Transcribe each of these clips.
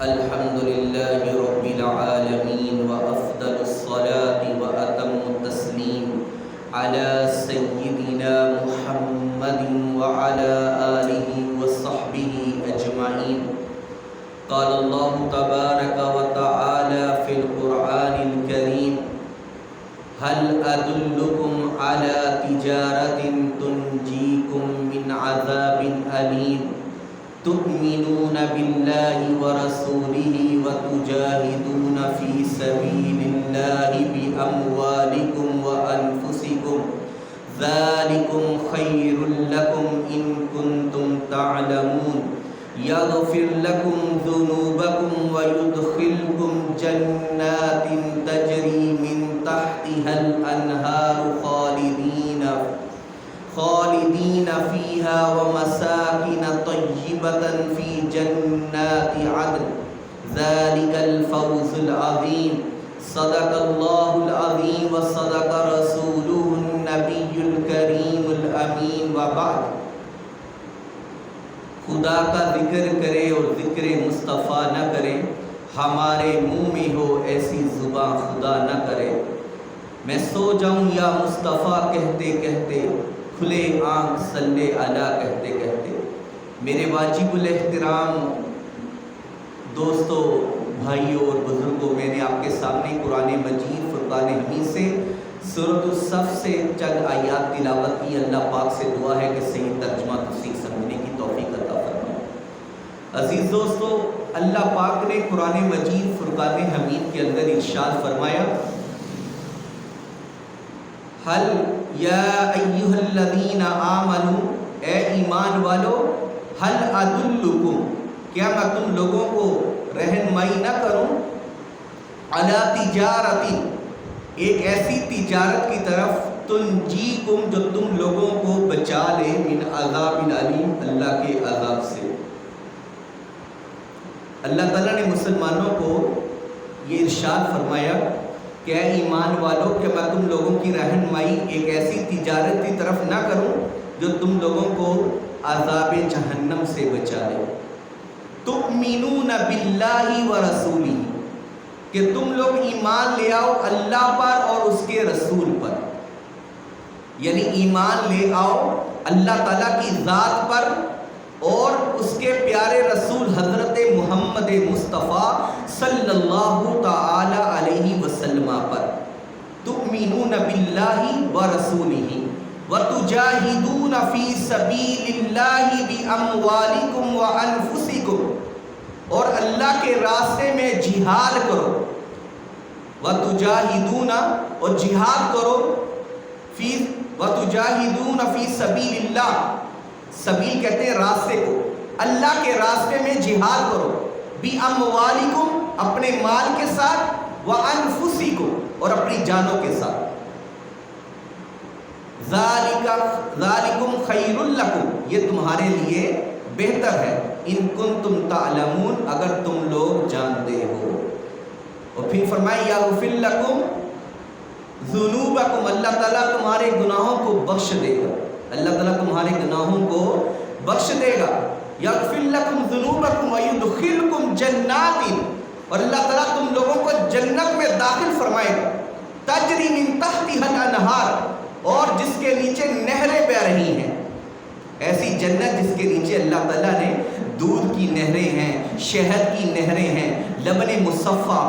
الحمد لله رب العالمين وأفضل الصلاة وأتم التسليم على سيدنا محمد وعلى آله وصحبه أجمعين. قال الله تبارك وتعالى في القرآن الكريم: هل أدلكم على تجارة تنجيكم من عذاب أليم تؤمنون بالله ورسوله وتجاهدون في سبيل الله بأموالكم وأنفسكم ذلكم خير لكم إن كنتم تعلمون يغفر لكم ذنوبكم ويدخلكم جنات تجري من تحتها الأنهار خالدين فيها ومساكن طيبة في جنات عدن ذلك الفوز العظيم. صدق الله العظيم وصدق رسوله النبي الكريم الأمين. وبعد، خدا کا ذکر کرے اور ذکر مصطفیٰ نہ کرے، ہمارے منہ میں ہو ایسی زباں خدا نہ کرے. میں سو جاؤں یا مصطفیٰ کہتے کہتے، کھلے آنکھ صلی علی کہتے کہتے. میرے واجب الاحترام دوستوں، بھائیوں اور بزرگوں، میں نے آپ کے سامنے قرآن مجید فرقان حمید سے سورۃ الصف سے چند آیات تلاوت کی. اللہ پاک سے دعا ہے کہ صحیح ترجمہ تصحیح سمجھنے کی توفیق عطا فرمائے. عزیز دوستو، اللہ پاک نے قرآن مجید فرقان حمید کے اندر ارشاد فرمایا: حل یا ایھا الذین آمنوا، اے ایمان والو، حل ادلکم، کیا میں تم لوگوں کو رہنمائی نہ کروں، علی تجارت، ایک ایسی تجارت کی طرف، تنجیکم، جو تم لوگوں کو بچا لے، من عذاب علیم، اللہ کے عذاب سے. اللہ تعالیٰ نے مسلمانوں کو یہ ارشاد فرمایا کہ اے ایمان والو، کہ میں تم لوگوں کی رہنمائی ایک ایسی تجارت کی طرف نہ کروں جو تم لوگوں کو عذاب جہنم سے بچا لے. تؤمنون باللہ ورسولہ، کہ تم لوگ ایمان لے آؤ اللہ پر اور اس کے رسول پر، یعنی ایمان لے آؤ اللہ تعالیٰ کی ذات پر اور اس کے پیارے رسول حضرت محمد مصطفیٰ صلی اللہ تعالی علیہ وسلم پر. تؤمنون باللہ ورسولہ وتجاہدون فی سبیل اللہ باموالکم وانفسکم، اور اللہ کے راستے میں جہاد کرو. وتجاہدون، اور جہاد کرو، وتجاہدون فی سبیل اللہ، سبیل کہتے ہیں راستے کو، اللہ کے راستے میں جہاد کرو، باموالکم، اپنے مال کے ساتھ، وانفسکم، اور اپنی جانوں کے ساتھ. ذالکم خیر لکم، یہ تمہارے لیے بہتر ہے، ان کنتم تعلمون، اگر تم لوگ جانتے ہو. اور پھر فرمائے یغفر لکم ذنوبکم، اللہ تعالیٰ تمہارے گناہوں کو بخش دے گا، اللہ تعالیٰ تمہارے گناہوں کو بخش دے گا. یغفر لکم ذنوبکم ویدخلکم جنات، اور اللہ تعالیٰ تم لوگوں کو جنت میں داخل فرمائے گا، تجری من تحتها الانہار، اور جس کے نیچے نہریں بہ رہی ہیں. ایسی جنت جس کے نیچے اللہ تعالیٰ نے دودھ کی نہریں ہیں، شہد کی نہریں ہیں، لبن مصفیٰ،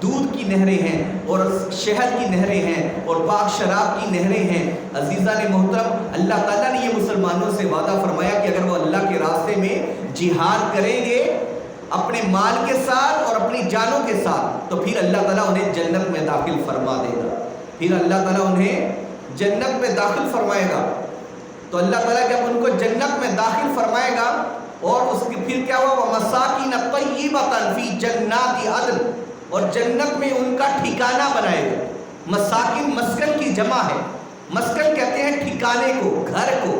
دودھ کی نہریں ہیں اور شہد کی نہریں ہیں اور پاک شراب کی نہریں ہیں. عزیزان محترم، اللہ تعالیٰ نے یہ مسلمانوں سے وعدہ فرمایا کہ اگر وہ اللہ کے راستے میں جہاد کریں گے اپنے مال کے ساتھ اور اپنی جانوں کے ساتھ، تو پھر اللہ تعالیٰ انہیں جنت میں داخل فرما دے گا. پھر اللہ تعالیٰ انہیں جنت میں داخل فرمائے گا. تو اللہ تعالیٰ جب ان کو جنت میں داخل فرمائے گا، اور اس کے پھر کیا ہوا، وَمَسَاكِنَ طَيِّبَةً فِي جَنَّاتِ عَدْنٍ، اور جنت میں ان کا ٹھکانہ بنائے گا. مساکن مسکن کی جمع ہے، مسکن کہتے ہیں ٹھکانے کو، گھر کو.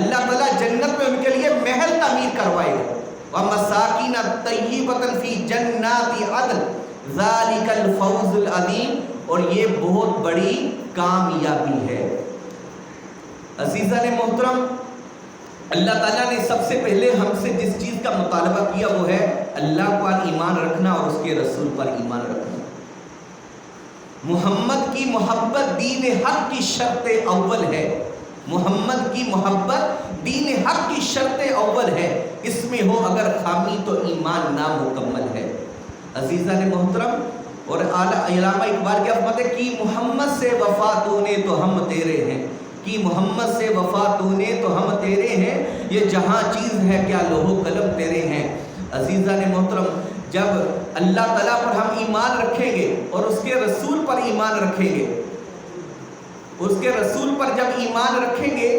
اللہ تعالیٰ جنت میں ان کے لیے محل تعمیر کروائے گا. وَمَسَاكِنَ طَيِّبَةً فِي جَنَّاتِ عَدْنٍ ذَلِكَ الْفَوْزُ الْعَظِيمُ، اور یہ بہت بڑی کامیابی ہے. عزیزان محترم، اللہ تعالیٰ نے سب سے پہلے ہم سے جس چیز کا مطالبہ کیا وہ ہے اللہ پر ایمان رکھنا اور اس کے رسول پر ایمان رکھنا. محمد کی محبت دین حق کی شرط اول ہے. محمد کی محبت دین حق کی شرط اول ہے. اس میں ہو اگر خامی تو ایمان نامکمل ہے. عزیزان محترم اور علامہ اقبال کی عظمت ہے کہ محمد سے وفا تو نے تو ہم تیرے ہیں. کہ محمد سے وفا تو نے تو ہم تیرے ہیں. یہ جہاں چیز ہے کیا لوح قلم تیرے ہیں. عزیزان محترم جب اللہ تعالیٰ پر ہم ایمان رکھیں گے اور اس کے رسول پر ایمان رکھیں گے, اس کے رسول پر جب ایمان رکھیں گے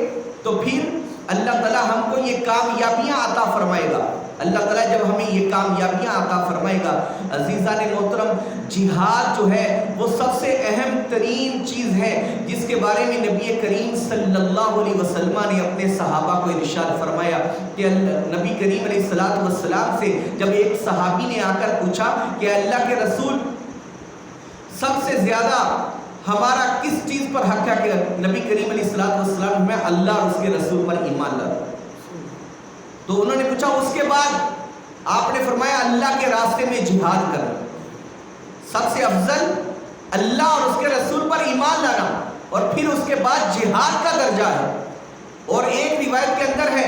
تو پھر اللہ تعالیٰ ہم کو یہ کامیابیاں عطا فرمائے گا. اللہ تعالیٰ جب ہمیں یہ کامیابیاں عطا فرمائے گا. عزیزان محترم جہاد جو ہے وہ سب سے اہم ترین چیز ہے جس کے بارے میں نبی کریم صلی اللہ علیہ وسلم نے اپنے صحابہ کو ارشاد فرمایا کہ نبی کریم علیہ الصلوۃ والسلام سے جب ایک صحابی نے آ کر پوچھا کہ اللہ کے رسول سب سے زیادہ ہمارا کس چیز پر حق ہے, کہ نبی کریم علیہ الصلوۃ والسلام میں اللہ اور اس کے رسول پر ایمان لاتا. تو انہوں نے پوچھا اس کے بعد آپ نے فرمایا اللہ کے راستے میں جہاد کرنا. سب سے افضل اللہ اور اس کے رسول پر ایمان لانا اور پھر اس کے بعد جہاد کا درجہ ہے. اور ایک روایت کے اندر ہے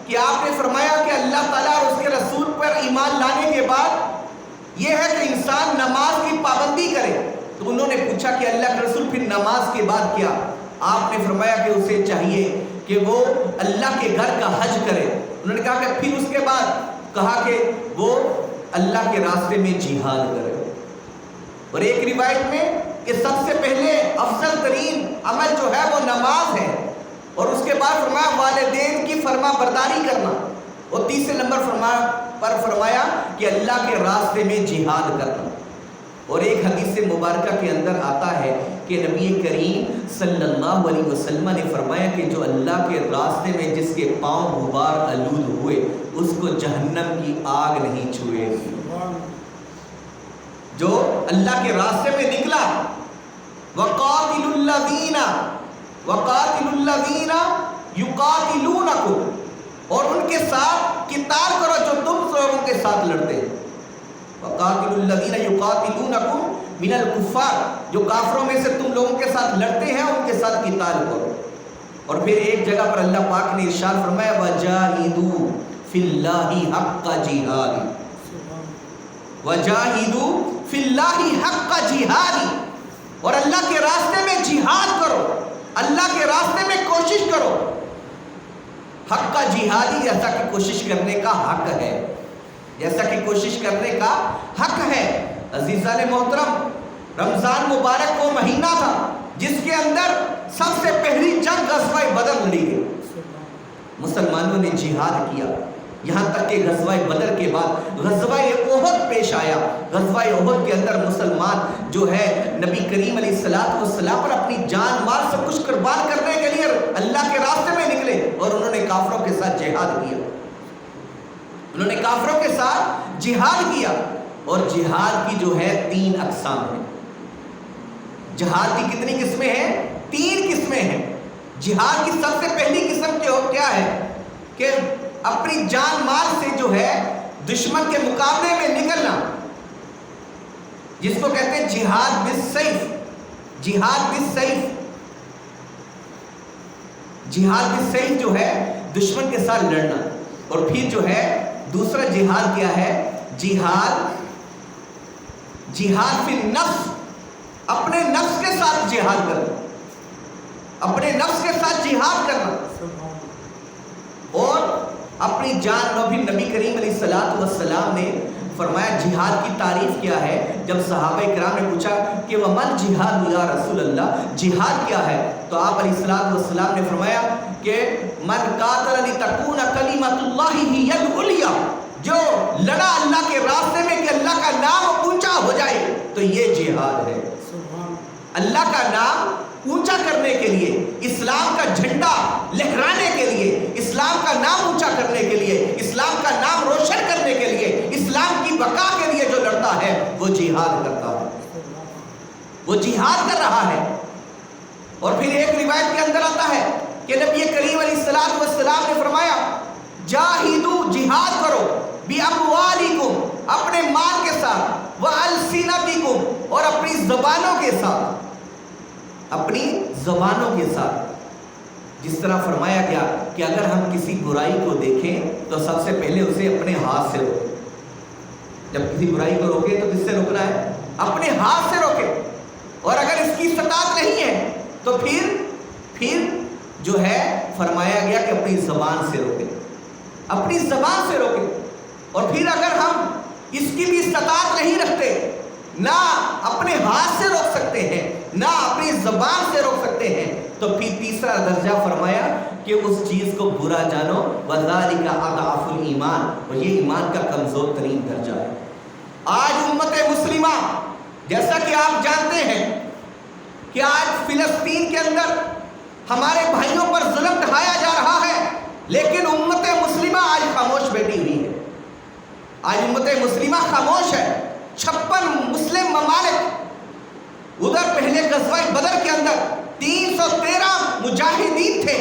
کہ آپ نے فرمایا کہ اللہ تعالیٰ اور اس کے رسول پر ایمان لانے کے بعد یہ ہے کہ انسان نماز کی پابندی کرے. تو انہوں نے پوچھا کہ اللہ کے رسول پھر نماز کے بعد کیا؟ آپ نے فرمایا کہ اسے چاہیے کہ وہ اللہ کے گھر کا حج کرے. انہوں نے کہا کہ پھر اس کے بعد کہا کہ وہ اللہ کے راستے میں جہاد کرے. اور ایک روایت میں کہ سب سے پہلے افضل ترین عمل جو ہے وہ نماز ہے, اور اس کے بعد فرمایا والدین کی فرما برداری کرنا, اور تیسرے نمبر پر فرمایا کہ اللہ کے راستے میں جہاد کرنا. اور ایک حدیث مبارکہ کے اندر آتا ہے کہ نبی کریم صلی اللہ علیہ وسلم نے فرمایا کہ جو اللہ کے راستے میں جس کے پاؤں غبار آلود ہوئے اس کو جہنم کی آگ نہیں چھوئے گی. جو اللہ کے راستے میں نکلا وَقَاتِلُوا الَّذِينَ يُقَاتِلُونَكُمْ, اور ان کے ساتھ قتال کرو جو تم لوگوں کے ساتھ لڑتے ہیں. وَقَاتِلُوا الَّذِينَ يُقَاتِلُونَكُمْ مِنَ الْكُفَّارِ, جو کافروں میں سے تم لوگوں کے ساتھ لڑتے ہیں ان کے ساتھ قتال کرو. اور پھر ایک جگہ پر اللہ پاک نے ارشاد فرمایا وَجَاهِدُوا فِي اللَّهِ حَقَّ جِهَادِ, وَجَاهِدُوا فِي اللَّهِ حَقَّ جِهَادِ, اور اللہ کے راستے میں جہاد کرو, اللہ کے راستے میں کوشش کرو. حق کا جہادی, جیسا کہ کوشش کرنے کا حق ہے, جیسا کہ کوشش کرنے کا حق ہے. عزیزان محترم رمضان مبارک وہ مہینہ تھا جس کے اندر سب سے پہلی جنگ غزوہ بدر لڑی گئی. مسلمانوں نے جہاد کیا, یہاں تک کہ غزوہ بدر کے بعد غزوہ احد پیش آیا. غزوہ احد کے اندر مسلمان جو ہے نبی کریم علیہ السلام پر اپنی جان مال سب کچھ قربان کرنے کے لیے اللہ کے راستے میں نکلے, اور انہوں نے کافروں کے ساتھ جہاد کیا. انہوں نے کافروں کے ساتھ جہاد کیا. اور جہاد کی جو ہے 3 اقسام ہیں. جہاد کی کتنی قسمیں ہیں؟ 3 قسمیں ہیں. جہاد کی سب سے پہلی قسم کیا ہے کہ اپنی جان مال سے جو ہے دشمن کے مقابلے میں نکلنا, جس کو کہتے ہیں جہاد بالسیف. جہاد بالسیف, جہاد بالسیف جو ہے دشمن کے ساتھ لڑنا. اور پھر جو ہے دوسرا جہاد کیا ہے؟ جہاد فی النفس, اپنے نفس کے ساتھ جہاد کرنا, اپنے نفس کے ساتھ جہاد کرنا. اور اپنی جان میں بھی نبی کریم علیہ السلام نے فرمایا جہاد کی تعریف کیا ہے. جب صحابہ کرام نے پوچھا کہ وَمَا الْجِهَادُ یا رسول اللہ, جہاد کیا ہے؟ تو آپ علیہ السلام نے فرمایا کہ مَنْ قَاتَلَ لِتَكُونَ كَلِمَةُ اللَّهِ هِيَ الْعُلْيَا, جو لڑا اللہ کے راستے میں کہ اللہ کا نام اونچا ہو جائے, تو یہ جہاد ہے. اللہ کا نام اونچا کرنے کے لیے, اسلام کا جھنڈا لہرانے کے لیے, اسلام کا نام اونچا کرنے کے لیے, اسلام کا نام روشن کرنے کے لیے, اسلام کی بقا کے لیے جو لڑتا ہے وہ جہاد کرتا ہے, وہ جہاد کر رہا ہے. اور پھر ایک روایت کے اندر آتا ہے کہ نبی کریم علیہ الصلوۃ والسلام نے فرمایا جاہدو جہاد کرو بِأَمْوَالِكُمْ اپنے مال کے ساتھ وَأَلْسِنَتِكُمْ اور اپنی زبانوں کے ساتھ، اپنی زبانوں کے ساتھ. جس طرح فرمایا گیا کہ اگر ہم کسی برائی کو دیکھیں تو سب سے پہلے اسے اپنے ہاتھ سے روکیں. جب کسی برائی کو روکے تو کس سے روکنا ہے؟ اپنے ہاتھ سے روکے. اور اگر اس کی استطاعت نہیں ہے تو پھر جو ہے فرمایا گیا کہ اپنی زبان سے روکے، اپنی زبان سے روکے. اور پھر اگر ہم اس کی بھی استطاعت نہیں رکھتے، نہ اپنے ہاتھ سے روک سکتے ہیں نہ اپنی زبان سے روک سکتے ہیں، تو پھر تیسرا درجہ فرمایا کہ اس چیز کو برا جانو وَذَلِكَ أَضْعَفُ الْإِيمَانِ، اور یہ ایمان کا کمزور ترین درجہ ہے. آج امت مسلمہ جیسا کہ آپ جانتے ہیں کہ آج فلسطین کے اندر ہمارے بھائیوں پر ظلم ڈھایا جا رہا ہے، لیکن امت مسلمہ آج خاموش بیٹھی ہوئی ہے. آج امت مسلمہ خاموش ہے. 56 مسلم ممالک، ادھر پہلے غزوہ بدر کے اندر 313 مجاہدین تھے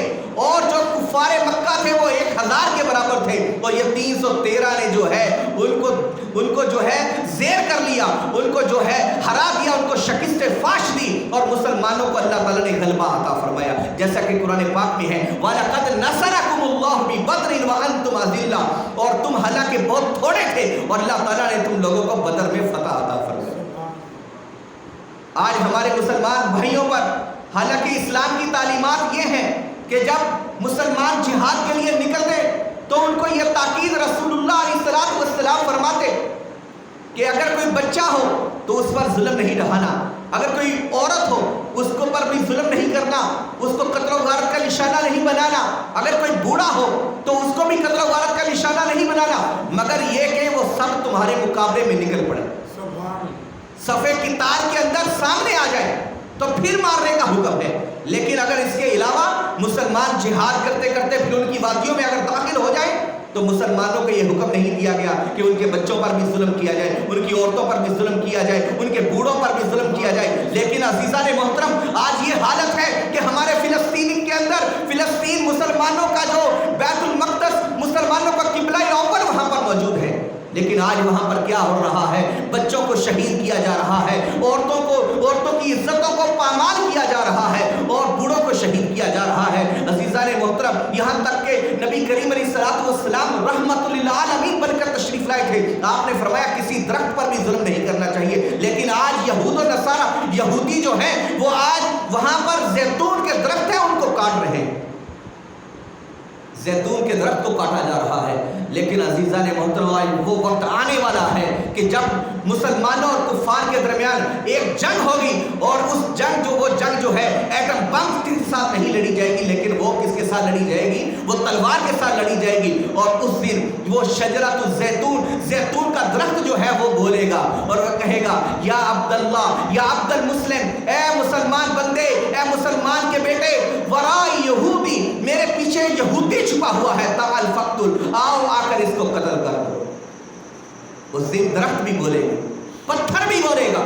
اور جو کفار مکہ تھے وہ 1000 کے برابر تھے، اور یہ 313 نے جو ہے ان کو جو ہے زیر کر لیا، ان کو جو ہے ہرا دیا، ان کو شکست فاش دی، اور مسلمانوں کو اللہ تعالیٰ نے غلبہ عطا فرمایا. جیسا کہ قرآن پاک میں ہے وَلَقَدْ نَصَرَكُمُ اللَّهُ بِبَدْرٍ وَأَنْتُمْ أَذِلَّةٌ، اور تم حالانکہ بہت تھوڑے تھے اور اللہ تعالیٰ نے تم لوگوں کو بدر میں فتح عطا فرمایا. آج ہمارے مسلمان بھائیوں پر حالانکہ اسلام کی تعلیمات یہ ہیں کہ جب مسلمان جہاد کے لیے نکلتے تو ان کو یہ تاکید رسول اللہ علیہ الصلوۃ والسلام فرماتے کہ اگر کوئی بچہ ہو تو اس پر ظلم نہیں ڈھانا، اگر کوئی عورت ہو اس کو پر بھی ظلم نہیں کرنا، اس کو قتل و غارت کا نشانہ نہیں بنانا، اگر کوئی بوڑھا ہو تو اس کو بھی قتل و غارت کا نشانہ نہیں بنانا، مگر یہ کہ وہ سب تمہارے مقابلے میں نکل پڑے، صفے کی تار کے اندر سامنے آ جائے تو پھر مارنے کا حکم ہے. لیکن اگر اس کے علاوہ مسلمان جہاد کرتے کرتے پھر ان کی وادیوں میں اگر داخل ہو جائے تو مسلمانوں کو یہ حکم نہیں دیا گیا کہ ان کے بچوں پر بھی ظلم کیا جائے، ان کی عورتوں پر بھی ظلم کیا جائے، ان کے بوڑھوں پر بھی ظلم کیا جائے. لیکن عزیزان محترم آج یہ حالت ہے کہ ہمارے فلسطین کے اندر، فلسطین مسلمانوں کا جو بیت المقدس مسلمانوں کا قبلہ اول وہاں پر موجود ہے، لیکن آج وہاں پر کیا ہو رہا ہے؟ بچوں کو شہید کیا جا رہا ہے، عورتوں کی عزتوں کو پامال کیا جا رہا ہے، اور بوڑھوں کو شہید کیا جا رہا ہے. عزیزان محترم یہاں تک کہ نبی کریم علیہ الصلوۃ والسلام رحمت للعالمین بن کر تشریف لائے تھے. آپ نے فرمایا کسی درخت پر بھی ظلم نہیں کرنا چاہیے. لیکن آج یہود و نصارہ یہودی جو ہیں وہ آج وہاں پر زیتون کے درخت ہیں ان کو کاٹ رہے ہیں، زیتون کے درخت کو کاٹا جا رہا ہے. لیکن عزیزان محترم آج وہ وقت آنے والا ہے کہ جب مسلمانوں اور کفار کے درمیان ایک جنگ ہوگی، اور اس جنگ جو ہے ایٹم بم کے ساتھ نہیں لڑی جائے گی، لیکن وہ کس کے ساتھ لڑی جائے گی؟ وہ تلوار کے ساتھ لڑی جائے گی. اور اس دن وہ شجرۃ الزیتون، زیتون کا درخت جو ہے وہ بولے گا اور وہ کہے گا یا عبداللہ یا عبد المسلم، اے مسلمان بندے، اے مسلمان کے بیٹے، وراء یہودی، میرے پیچھے یہودی چھپا ہوا ہے، تعال فقتل، آؤ آ کر اس کو قتل کر دو. اس دن درخت بھی بولے گا، پتھر بھی بولے گا.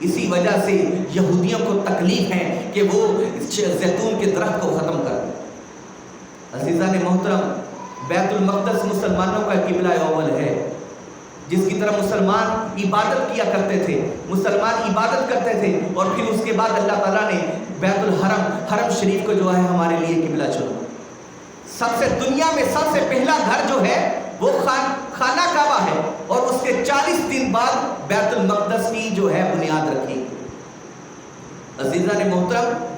اسی وجہ سے یہودیوں کو تکلیف ہے کہ وہ زیتون کے درخت کو ختم کر دیں. عزیزان محترم بیت المقدس مسلمانوں کا قبلہ اول ہے، جس کی طرح مسلمان عبادت کیا کرتے تھے، مسلمان عبادت کرتے تھے، اور پھر اس کے بعد اللہ تعالیٰ نے بیت الحرم، حرم شریف کو جو ہے ہمارے لیے قبلہ چنا. سب سے دنیا میں سب سے پہلا گھر جو ہے وہ خانہ کعبہ ہے، اور اس کے 40 دن بعد بیت المقدس کی جو ہے بنیاد رکھی. عزیزان محترم